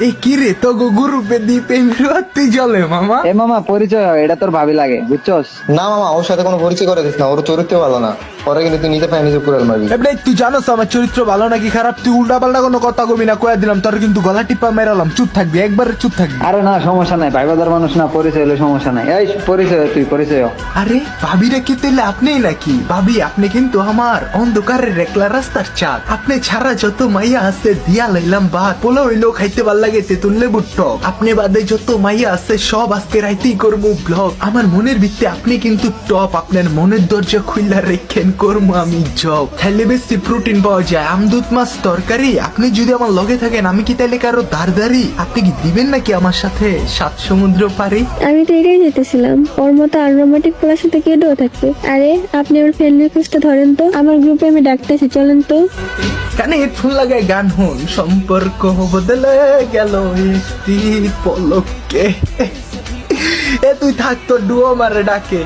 এই কি রে তো গ্রুপে দ্বীপে তুই চলে মামা। এ মামা পরিচয় হয়, এটা তোর ভাবি লাগে বুঝছস। না মামা, ওর সাথে কোনো পরিচয় করে দিস না, ওর চরিত্র ভালো না। পরে কিন্তু তুই নিতে পাই নিজে কুড়াল মারবি। এবারে তুই জানোস আমার চরিত্র ভালো নাকি খারাপ? তুই উল্টা পাল্টা কোনো কথা কবি না, কয়ে দিলাম তোর কিন্তু গলা টিপা মেরালাম। চুপ থাকবি, একবারে চুপ থাকবি। আরে না সমস্যা নাই, ভাই বাদার মানুষ না, পরিচয় হলে সমস্যা নাই। এই পরিচয় হ, তুই পরিচয় হ। আরে ভাবি রেখে তেলে আপনিই নাকি? ভাবি আপনি কিন্তু আমার অন্ধকারের একলা রাস্তার চাঁদ। আপনি ছাড়া যত মাইয়া আছে দিয়া লাইলাম ভাত, পোলা হইলেও খাইতে ভাল লাগে তেতুল লেবুর টক। আপনি বাদে যত মাইয়া আছে সব আজকে রাইতেই করবো ব্লগ। আমার মনের ভিত্তি আপনি কিন্তু টপ। আপনার মনের দরজা খুইলা রেখেন করবো আমি জব। খাইলে বেশি প্রোটিন পাওয়া যায়, আমদুত মাছ তরকারি। আপনি যদি আমার লগে থাকেন আমি কি তাইলে কারো দাঁড়? আপনি কি দিবেন নাকি আমার সাথে 7 সমুদ্র পারি? আমি তো এটাই যেতেছিলাম, ওর মতো আনরোমান্টিক পোলার সাথে কেডেও থাকবে। আরে আপনি আমার ফ্রেন্ড রিকোয়েস্টটা ধরেন তো, আমার গ্রুপে আমি ডাকতেছি, চলেন তো। কানে হেডফোন লাগায় গান হন, সম্পর্ক বদলে গেল একটি পলকে। এ তুই থাক, তোর ডুয়ো মারে ডাকে।